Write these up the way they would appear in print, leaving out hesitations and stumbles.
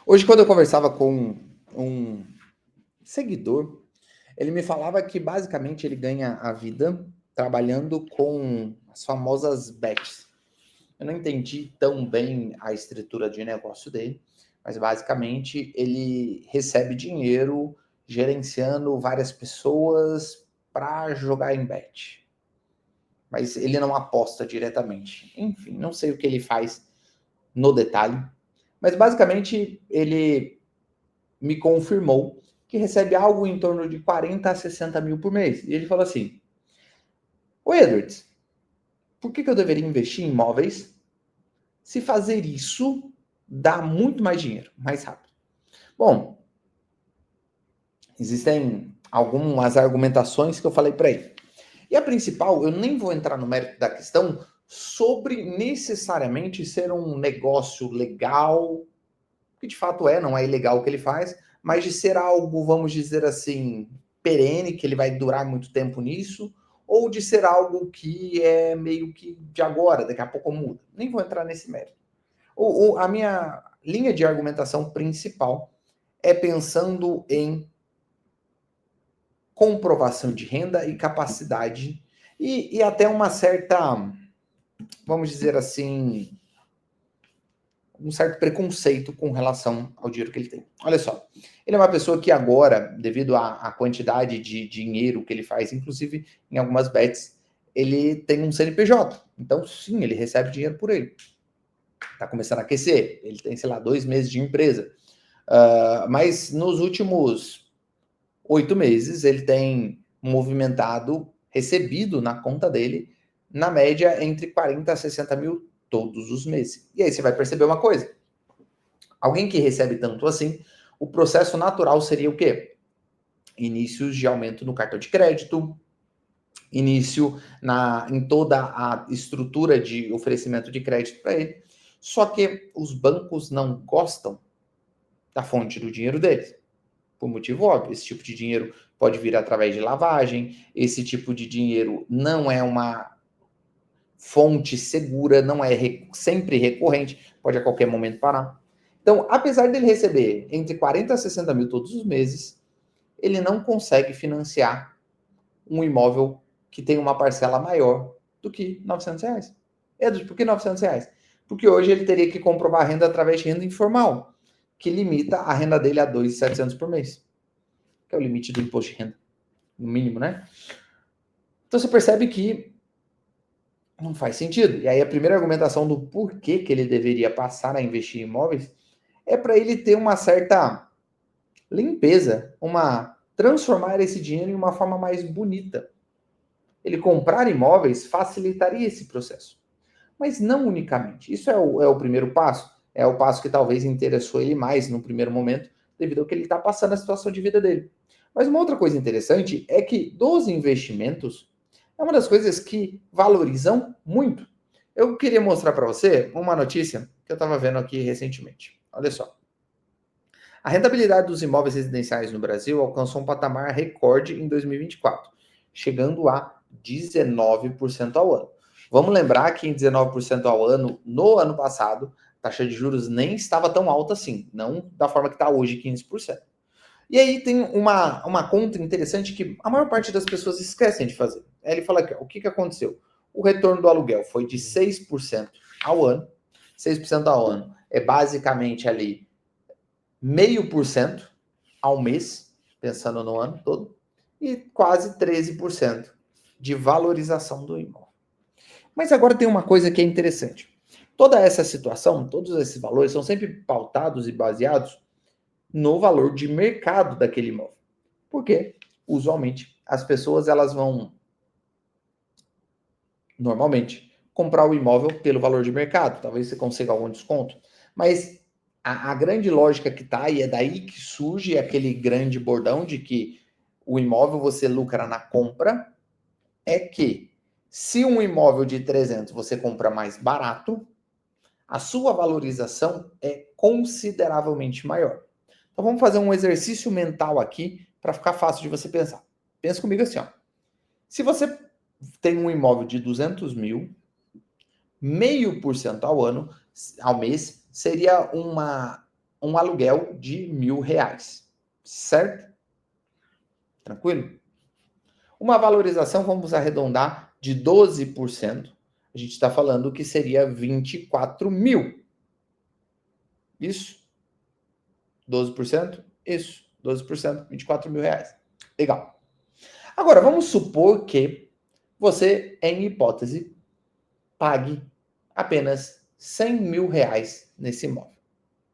Hoje, quando eu conversava com um seguidor, ele me falava que basicamente ele ganha a vida trabalhando com as famosas bets. Eu não entendi tão bem a estrutura de negócio dele, mas basicamente ele recebe dinheiro gerenciando várias pessoas para jogar em bet. Mas ele não aposta diretamente. Enfim, não sei o que ele faz no detalhe, mas basicamente ele me confirmou que recebe algo em torno de 40 a 60 mil por mês. E ele falou assim: Ô Edwards, por que eu deveria investir em imóveis se fazer isso dá muito mais dinheiro, mais rápido? Bom, existem algumas argumentações que eu falei para ele. E a principal, eu nem vou entrar no mérito da questão sobre necessariamente ser um negócio legal, que de fato é, não é ilegal o que ele faz, mas de ser algo, vamos dizer assim, perene, que ele vai durar muito tempo nisso, ou de ser algo que é meio que de agora, daqui a pouco muda. Nem vou entrar nesse mérito. A minha linha de argumentação principal é pensando em comprovação de renda e capacidade e até uma certa, vamos dizer assim, um certo preconceito com relação ao dinheiro que ele tem. Olha só, ele é uma pessoa que agora, devido à quantidade de dinheiro que ele faz, inclusive em algumas bets, ele tem um CNPJ. Então, sim, ele recebe dinheiro por ele. Está começando a aquecer. Ele tem, sei lá, 2 meses de empresa. Mas nos últimos 8 meses, ele tem movimentado, recebido na conta dele, na média, entre 40 a 60 mil todos os meses. E aí você vai perceber uma coisa. Alguém que recebe tanto assim, o processo natural seria o quê? Inícios de aumento no cartão de crédito, início em toda a estrutura de oferecimento de crédito para ele. Só que os bancos não gostam da fonte do dinheiro deles. Por motivo óbvio, esse tipo de dinheiro pode vir através de lavagem, esse tipo de dinheiro não é uma fonte segura, não é sempre recorrente, pode a qualquer momento parar. Então, apesar dele receber entre 40 a 60 mil todos os meses, ele não consegue financiar um imóvel que tem uma parcela maior do que R$ 900. Edson, por que R$ 900? Porque hoje ele teria que comprovar a renda através de renda informal, que limita a renda dele a 2.700 por mês, que é o limite do imposto de renda, no mínimo, né? Então você percebe que não faz sentido. E aí a primeira argumentação do porquê que ele deveria passar a investir em imóveis é para ele ter uma certa limpeza, transformar esse dinheiro em uma forma mais bonita. Ele comprar imóveis facilitaria esse processo, mas não unicamente. Isso é o primeiro passo, é o passo que talvez interessou ele mais no primeiro momento, devido ao que ele está passando a situação de vida dele. Mas uma outra coisa interessante é que dos investimentos é uma das coisas que valorizam muito. Eu queria mostrar para você uma notícia que eu estava vendo aqui recentemente. Olha só. A rentabilidade dos imóveis residenciais no Brasil alcançou um patamar recorde em 2024, chegando a 19% ao ano. Vamos lembrar que em 19% ao ano, no ano passado, a taxa de juros nem estava tão alta assim, não da forma que está hoje, 15%. E aí tem uma conta interessante que a maior parte das pessoas esquecem de fazer. Ele fala aqui, ó, o que aconteceu? O retorno do aluguel foi de 6% ao ano. 6% ao ano é basicamente ali 0,5% ao mês, pensando no ano todo, e quase 13% de valorização do imóvel. Mas agora tem uma coisa que é interessante. Toda essa situação, todos esses valores são sempre pautados e baseados no valor de mercado daquele imóvel. Por quê? Usualmente, as pessoas elas vão, normalmente, comprar o imóvel pelo valor de mercado. Talvez você consiga algum desconto. Mas a grande lógica que está, e é daí que surge aquele grande bordão de que o imóvel você lucra na compra, é que se um imóvel de 300 você compra mais barato, a sua valorização é consideravelmente maior. Então vamos fazer um exercício mental aqui para ficar fácil de você pensar. Pensa comigo assim, ó. Se você tem um imóvel de 200 mil, 0,5% ao ano, ao mês, seria uma um aluguel de R$1.000, certo? Tranquilo? Uma valorização, vamos arredondar, de 12%. A gente está falando que seria 24 mil. Isso? 12%? Isso. 12%, R$24.000. Legal. Agora, vamos supor que você, em hipótese, pague apenas R$100.000 nesse imóvel.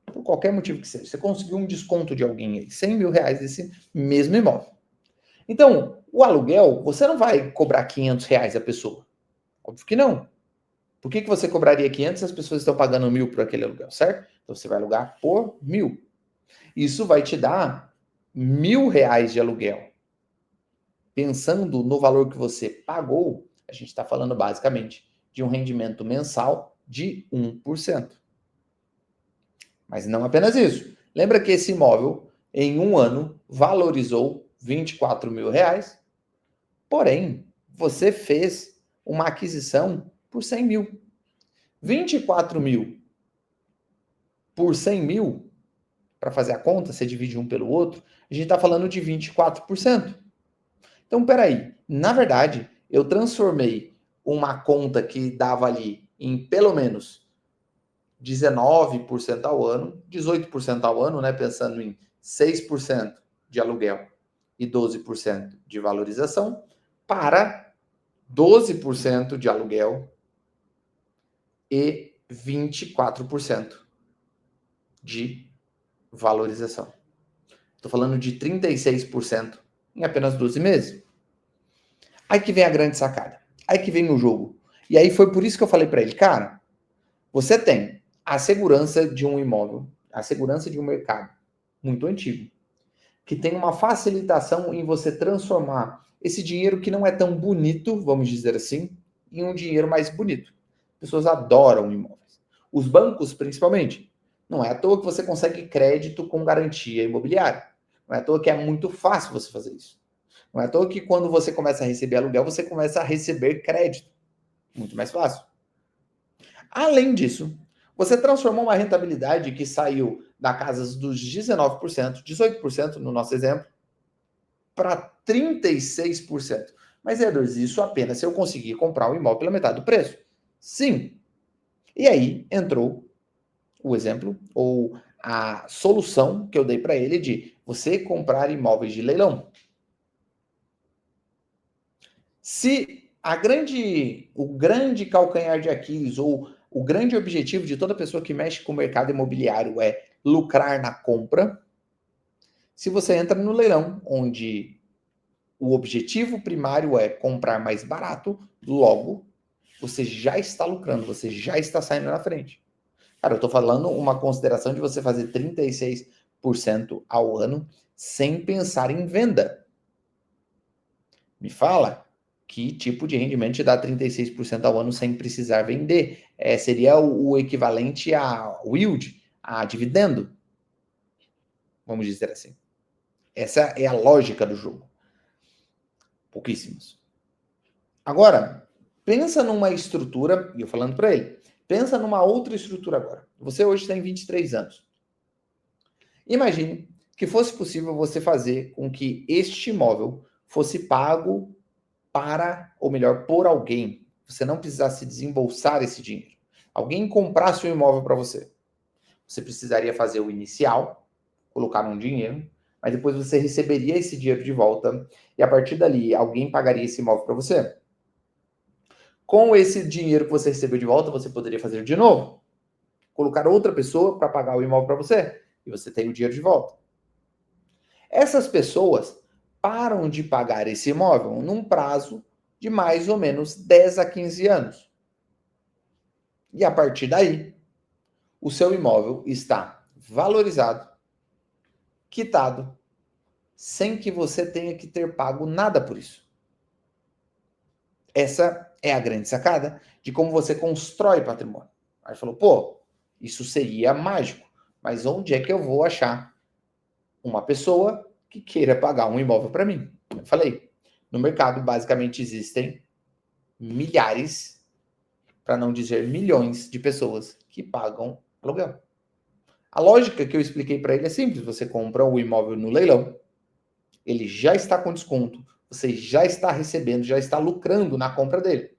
Por qualquer motivo que seja. Você conseguiu um desconto de alguém aí, R$100.000 desse mesmo imóvel. Então, o aluguel, você não vai cobrar R$500 a pessoa. Óbvio que não. Por que você cobraria 500 se as pessoas estão pagando 1.000 por aquele aluguel, certo? Então, você vai alugar por 1.000. Isso vai te dar R$1.000 de aluguel. Pensando no valor que você pagou, a gente está falando basicamente de um rendimento mensal de 1%. Mas não apenas isso. Lembra que esse imóvel, em um ano, valorizou R$24.000, porém, você fez uma aquisição por 100 mil. 24 mil por 100 mil, para fazer a conta, você divide um pelo outro, a gente está falando de 24%. Então, peraí, na verdade, eu transformei uma conta que dava ali em pelo menos 19% ao ano, 18% ao ano, né, pensando em 6% de aluguel e 12% de valorização, para 12% de aluguel e 24% de valorização. Estou falando de 36% em apenas 12 meses. Aí que vem a grande sacada. Aí que vem o jogo. E aí foi por isso que eu falei para ele, cara, você tem a segurança de um imóvel, a segurança de um mercado muito antigo, que tem uma facilitação em você transformar esse dinheiro que não é tão bonito, vamos dizer assim, em um dinheiro mais bonito. Pessoas adoram imóveis. Os bancos, principalmente. Não é à toa que você consegue crédito com garantia imobiliária. Não é à toa que é muito fácil você fazer isso. Não é à toa que quando você começa a receber aluguel, você começa a receber crédito. Muito mais fácil. Além disso, você transformou uma rentabilidade que saiu da casa dos 19%, 18% no nosso exemplo, para 36%. Mas, Edwards, isso apenas se eu conseguir comprar um imóvel pela metade do preço. Sim. E aí entrou o exemplo, ou a solução que eu dei para ele de você comprar imóveis de leilão. Se o grande calcanhar de Aquiles, ou o grande objetivo de toda pessoa que mexe com o mercado imobiliário é lucrar na compra, se você entra no leilão, onde o objetivo primário é comprar mais barato, logo, você já está lucrando, você já está saindo na frente. Cara, eu estou falando uma consideração de você fazer 36% ao ano sem pensar em venda. Me fala que tipo de rendimento te dá 36% ao ano sem precisar vender. Seria o equivalente a yield, a dividendo. Vamos dizer assim. Essa é a lógica do jogo. Pouquíssimos. Agora, pensa numa estrutura, e eu falando para ele, pensa numa outra estrutura agora. Você hoje tem 23 anos. Imagine que fosse possível você fazer com que este imóvel fosse pago para, ou melhor, por alguém. Você não precisasse desembolsar esse dinheiro. Alguém comprasse o imóvel para você. Você precisaria fazer o inicial, colocar um dinheiro, mas depois você receberia esse dinheiro de volta e a partir dali alguém pagaria esse imóvel para você. Com esse dinheiro que você recebeu de volta, você poderia fazer de novo. Colocar outra pessoa para pagar o imóvel para você. E você tem o dinheiro de volta. Essas pessoas param de pagar esse imóvel num prazo de mais ou menos 10 a 15 anos. E a partir daí, o seu imóvel está valorizado, quitado, sem que você tenha que ter pago nada por isso. Essa é a grande sacada de como você constrói patrimônio. Aí falou, pô, isso seria mágico, mas onde é que eu vou achar uma pessoa que queira pagar um imóvel para mim? Eu falei, no mercado basicamente existem milhares, para não dizer milhões de pessoas que pagam aluguel. A lógica que eu expliquei para ele é simples. Você compra o imóvel no leilão, ele já está com desconto, você já está recebendo, já está lucrando na compra dele.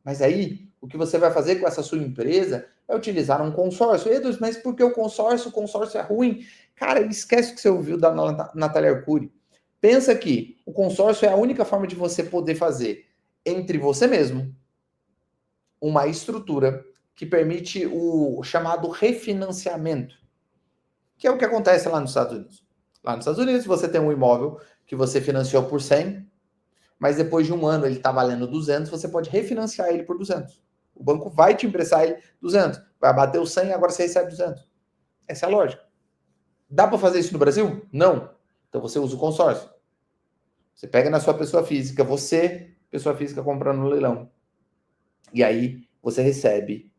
Mas aí, o que você vai fazer com essa sua empresa é utilizar um consórcio. Edu, mas por que o consórcio? O consórcio é ruim. Cara, esquece o que você ouviu da Natália Arcuri. Pensa que o consórcio é a única forma de você poder fazer entre você mesmo uma estrutura que permite o chamado refinanciamento, que é o que acontece lá nos Estados Unidos. Lá nos Estados Unidos, você tem um imóvel que você financiou por 100, mas depois de um ano ele está valendo 200, você pode refinanciar ele por 200. O banco vai te emprestar ele 200, vai bater o 100 e agora você recebe 200. Essa é a lógica. Dá para fazer isso no Brasil? Não. Então você usa o consórcio. Você pega na sua pessoa física, você, pessoa física, comprando no leilão. E aí você recebe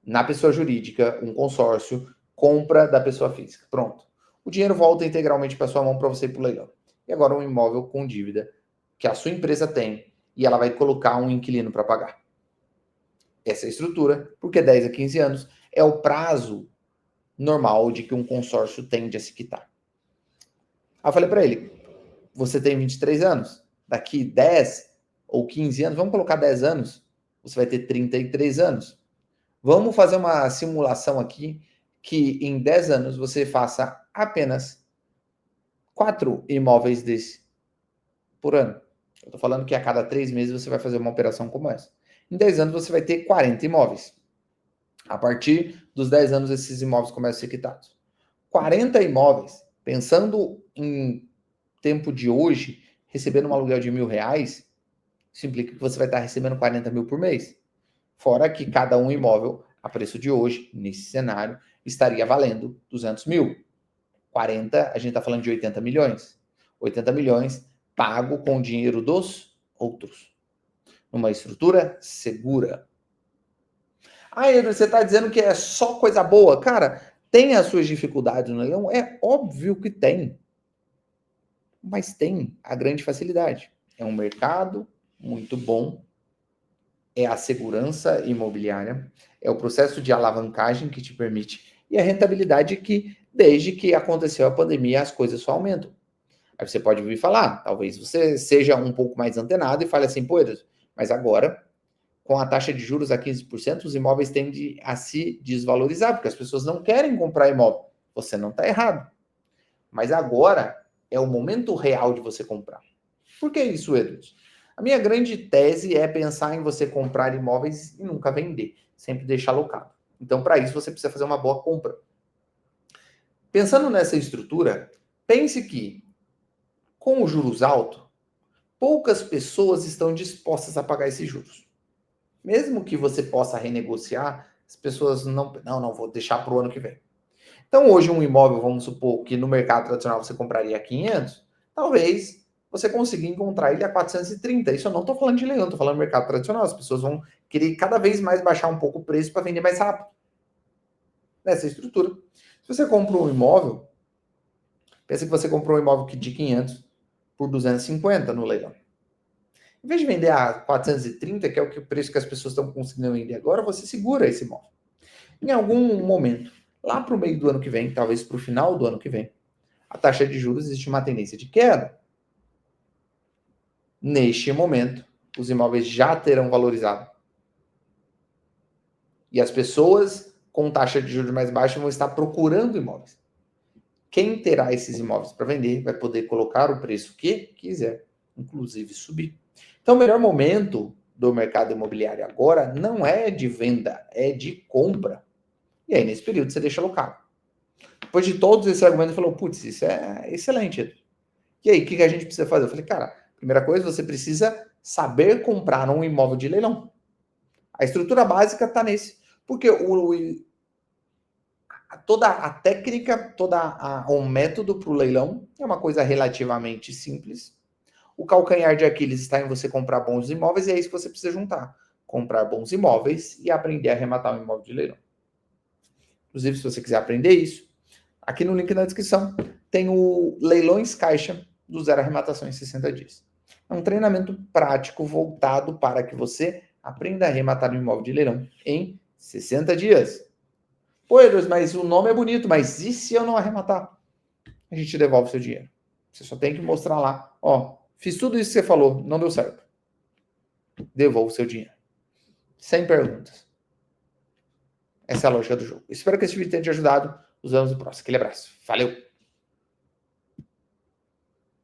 na pessoa jurídica um consórcio, compra da pessoa física. Pronto. O dinheiro volta integralmente para sua mão para você ir para o leilão. E agora um imóvel com dívida que a sua empresa tem e ela vai colocar um inquilino para pagar. Essa é a estrutura, porque 10 a 15 anos é o prazo normal de que um consórcio tende a se quitar. Aí eu falei para ele, você tem 23 anos, daqui 10 ou 15 anos, vamos colocar 10 anos, você vai ter 33 anos. Vamos fazer uma simulação aqui que em 10 anos você faça apenas 4 imóveis desse por ano. Eu estou falando que a cada 3 meses você vai fazer uma operação como essa. Em 10 anos você vai ter 40 imóveis. A partir dos 10 anos esses imóveis começam a ser quitados. 40 imóveis, pensando em tempo de hoje, recebendo um aluguel de R$1.000, isso implica que você vai estar recebendo 40 mil por mês. Fora que cada um imóvel, a preço de hoje, nesse cenário, estaria valendo 200 mil. 40, a gente está falando de 80 milhões. 80 milhões pago com o dinheiro dos outros. Numa estrutura segura. Ah, Edson, você está dizendo que é só coisa boa. Cara, tem as suas dificuldades no leilão? É óbvio que tem. Mas tem a grande facilidade. É um mercado muito bom, é a segurança imobiliária, é o processo de alavancagem que te permite e a rentabilidade que, desde que aconteceu a pandemia, as coisas só aumentam. Aí você pode ouvir falar, talvez você seja um pouco mais antenado e fale assim, pô, mas agora, com a taxa de juros a 15%, os imóveis tendem a se desvalorizar, porque as pessoas não querem comprar imóvel. Você não está errado. Mas agora é o momento real de você comprar. Por que isso, Edson? A minha grande tese é pensar em você comprar imóveis e nunca vender, sempre deixar alocado. Então, para isso, você precisa fazer uma boa compra. Pensando nessa estrutura, pense que, com os juros altos, poucas pessoas estão dispostas a pagar esses juros. Mesmo que você possa renegociar, as pessoas não vou deixar para o ano que vem. Então, hoje, um imóvel, vamos supor que no mercado tradicional você compraria a 500, talvez você consiga encontrar ele a 430. Isso eu não estou falando de leilão, estou falando do mercado tradicional. As pessoas vão querer cada vez mais baixar um pouco o preço para vender mais rápido. Nessa estrutura. Se você compra um imóvel, pensa que você comprou um imóvel de 500 por 250 no leilão. Em vez de vender a 430, que é o preço que as pessoas estão conseguindo vender agora, você segura esse imóvel. Em algum momento, lá para o meio do ano que vem, talvez para o final do ano que vem, a taxa de juros existe uma tendência de queda. Neste momento, os imóveis já terão valorizado. E as pessoas com taxa de juros mais baixa vão estar procurando imóveis. Quem terá esses imóveis para vender vai poder colocar o preço que quiser, inclusive subir. Então, o melhor momento do mercado imobiliário agora não é de venda, é de compra. E aí, nesse período, você deixa alocado. Depois de todos esses argumentos, falou, putz, isso é excelente. E aí, o que a gente precisa fazer? Eu falei, cara, primeira coisa, você precisa saber comprar um imóvel de leilão. A estrutura básica está nesse. Porque toda a técnica, o método para o leilão é uma coisa relativamente simples. O calcanhar de Aquiles está em você comprar bons imóveis e é isso que você precisa juntar. Comprar bons imóveis e aprender a arrematar um imóvel de leilão. Inclusive, se você quiser aprender isso, aqui no link na descrição tem o Leilões Caixa do Zero Arrematação em 60 dias. É um treinamento prático voltado para que você aprenda a arrematar um imóvel de leilão em 60 dias. Pô, Eros, mas o nome é bonito, mas e se eu não arrematar? A gente devolve o seu dinheiro. Você só tem que mostrar lá, ó, fiz tudo isso que você falou, não deu certo. Devolvo o seu dinheiro. Sem perguntas. Essa é a lógica do jogo. Espero que esse vídeo tenha te ajudado. Nos vemos no próximo. Aquele abraço. Valeu!